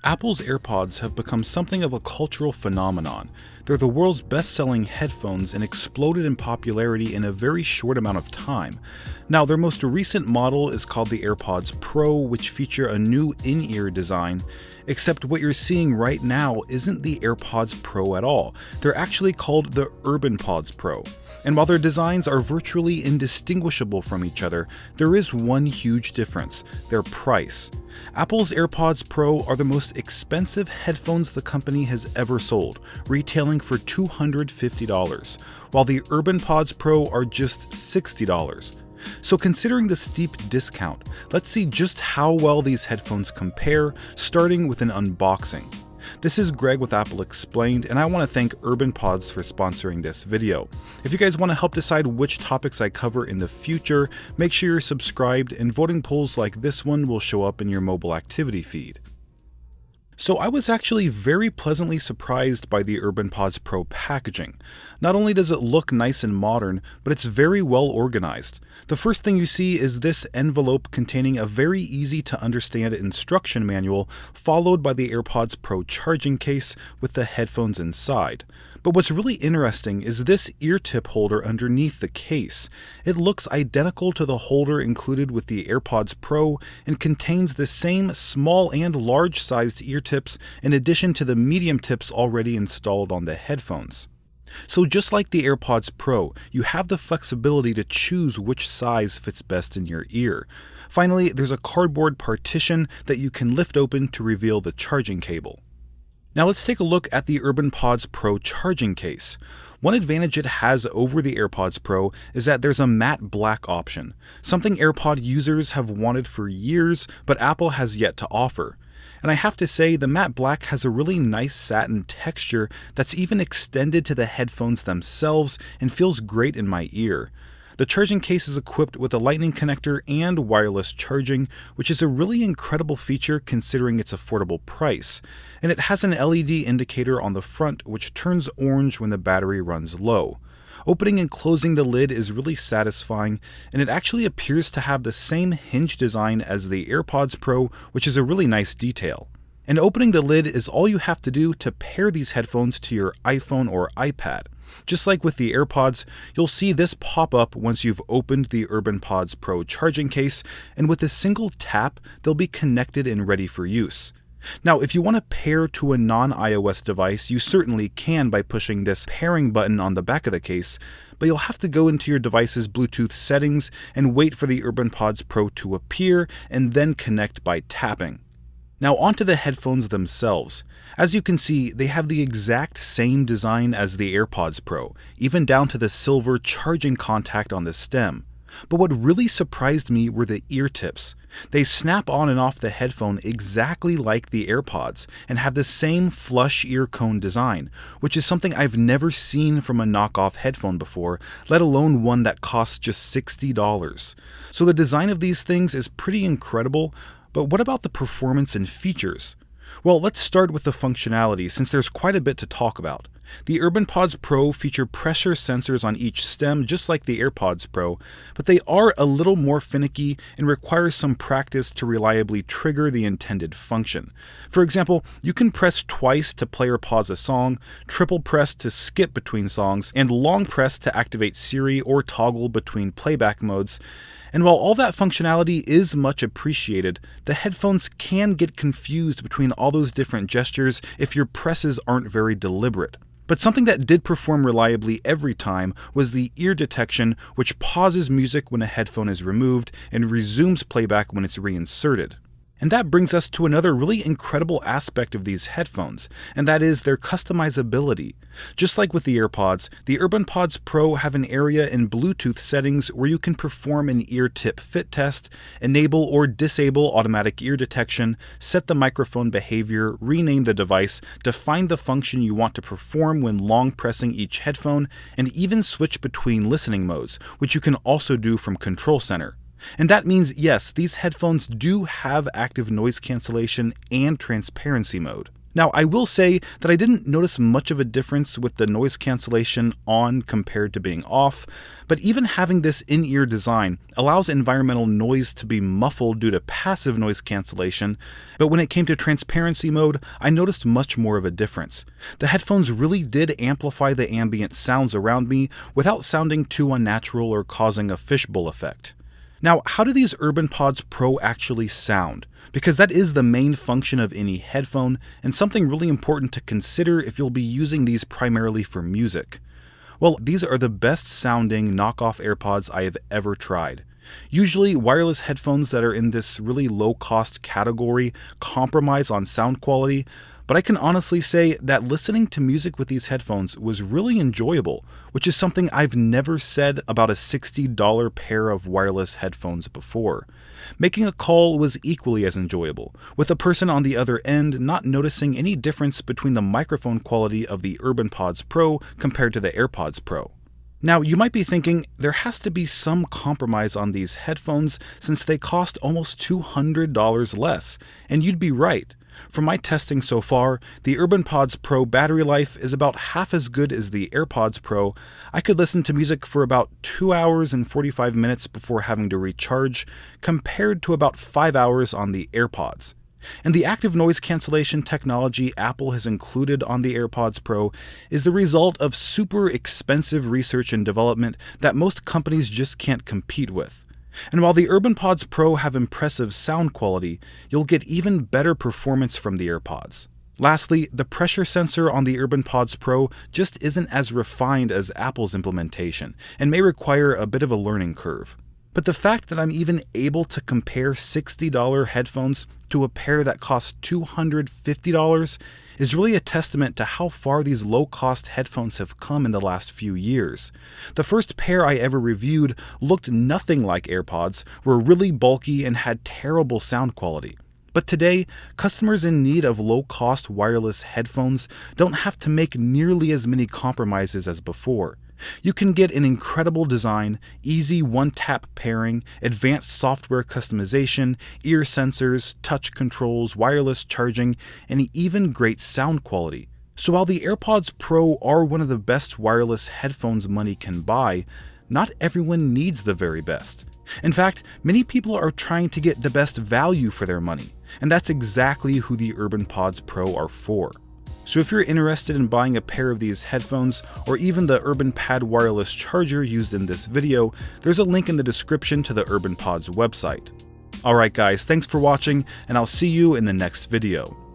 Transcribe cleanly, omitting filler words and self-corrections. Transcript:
Apple's AirPods have become something of a cultural phenomenon. They're the world's best-selling headphones and exploded in popularity in a very short amount of time. Now, their most recent model is called the AirPods Pro, which feature a new in-ear design, except what you're seeing right now isn't the AirPods Pro at all. They're actually called the UrbanPods Pro. And while their designs are virtually indistinguishable from each other, there is one huge difference: their price. Apple's AirPods Pro are the most expensive headphones the company has ever sold, retailing for $250, while the UrbanPods Pro are just $60. So considering the steep discount, let's see just how well these headphones compare, starting with an unboxing. This is Greg with Apple Explained, and I want to thank UrbanPods for sponsoring this video. If you guys want to help decide which topics I cover in the future, make sure you're subscribed, and voting polls like this one will show up in your mobile activity feed. So I was actually very pleasantly surprised by the UrbanPods Pro packaging. Not only does it look nice and modern, but it's very well organized. The first thing you see is this envelope containing a very easy to understand instruction manual, followed by the AirPods Pro charging case with the headphones inside. But what's really interesting is this ear tip holder underneath the case. It looks identical to the holder included with the AirPods Pro and contains the same small and large sized ear tips in addition to the medium tips already installed on the headphones. So just like the AirPods Pro, you have the flexibility to choose which size fits best in your ear. Finally, there's a cardboard partition that you can lift open to reveal the charging cable. Now let's take a look at the UrbanPods Pro charging case. One advantage it has over the AirPods Pro is that there's a matte black option, something AirPod users have wanted for years, but Apple has yet to offer. And I have to say, the matte black has a really nice satin texture that's even extended to the headphones themselves and feels great in my ear. The charging case is equipped with a lightning connector and wireless charging, which is a really incredible feature considering its affordable price. And it has an LED indicator on the front which turns orange when the battery runs low. Opening and closing the lid is really satisfying, and it actually appears to have the same hinge design as the AirPods Pro, which is a really nice detail. And opening the lid is all you have to do to pair these headphones to your iPhone or iPad. Just like with the AirPods, you'll see this pop up once you've opened the UrbanPods Pro charging case, and with a single tap, they'll be connected and ready for use. Now, if you want to pair to a non-iOS device, you certainly can by pushing this pairing button on the back of the case, but you'll have to go into your device's Bluetooth settings and wait for the UrbanPods Pro to appear and then connect by tapping. Now onto the headphones themselves. As you can see, they have the exact same design as the AirPods Pro, even down to the silver charging contact on the stem. But what really surprised me were the ear tips. They snap on and off the headphone exactly like the AirPods and have the same flush ear cone design, which is something I've never seen from a knockoff headphone before, let alone one that costs just $60. So the design of these things is pretty incredible, but what about the performance and features? Well, let's start with the functionality since there's quite a bit to talk about. The UrbanPods Pro feature pressure sensors on each stem just like the AirPods Pro, but they are a little more finicky and require some practice to reliably trigger the intended function. For example, you can press twice to play or pause a song, triple press to skip between songs, and long press to activate Siri or toggle between playback modes. And while all that functionality is much appreciated, the headphones can get confused between all those different gestures if your presses aren't very deliberate. But something that did perform reliably every time was the ear detection, which pauses music when a headphone is removed and resumes playback when it's reinserted. And that brings us to another really incredible aspect of these headphones, and that is their customizability. Just like with the AirPods, the UrbanPods Pro have an area in Bluetooth settings where you can perform an ear tip fit test, enable or disable automatic ear detection, set the microphone behavior, rename the device, define the function you want to perform when long pressing each headphone, and even switch between listening modes, which you can also do from Control Center. And that means, yes, these headphones do have active noise cancellation and transparency mode. Now, I will say that I didn't notice much of a difference with the noise cancellation on compared to being off, but even having this in-ear design allows environmental noise to be muffled due to passive noise cancellation, but when it came to transparency mode, I noticed much more of a difference. The headphones really did amplify the ambient sounds around me without sounding too unnatural or causing a fishbowl effect. Now, how do these UrbanPods Pro actually sound? Because that is the main function of any headphone, and something really important to consider if you'll be using these primarily for music. Well, these are the best sounding knockoff AirPods I have ever tried. Usually, wireless headphones that are in this really low-cost category compromise on sound quality, but I can honestly say that listening to music with these headphones was really enjoyable, which is something I've never said about a $60 pair of wireless headphones before. Making a call was equally as enjoyable, with a person on the other end not noticing any difference between the microphone quality of the UrbanPods Pro compared to the AirPods Pro. Now, you might be thinking, there has to be some compromise on these headphones since they cost almost $200 less, and you'd be right. From my testing so far, the UrbanPods Pro battery life is about half as good as the AirPods Pro. I could listen to music for about 2 hours and 45 minutes before having to recharge, compared to about 5 hours on the AirPods. And the active noise cancellation technology Apple has included on the AirPods Pro is the result of super expensive research and development that most companies just can't compete with. And while the UrbanPods Pro have impressive sound quality, you'll get even better performance from the AirPods. Lastly, the pressure sensor on the UrbanPods Pro just isn't as refined as Apple's implementation, and may require a bit of a learning curve. But the fact that I'm even able to compare $60 headphones to a pair that cost $250 is really a testament to how far these low-cost headphones have come in the last few years. The first pair I ever reviewed looked nothing like AirPods, were really bulky, and had terrible sound quality. But today, customers in need of low-cost wireless headphones don't have to make nearly as many compromises as before. You can get an incredible design, easy one-tap pairing, advanced software customization, ear sensors, touch controls, wireless charging, and even great sound quality. So while the AirPods Pro are one of the best wireless headphones money can buy, not everyone needs the very best. In fact, many people are trying to get the best value for their money, and that's exactly who the UrbanPods Pro are for. So if you're interested in buying a pair of these headphones, or even the UrbanPad wireless charger used in this video, there's a link in the description to the UrbanPods website. Alright guys, thanks for watching, and I'll see you in the next video.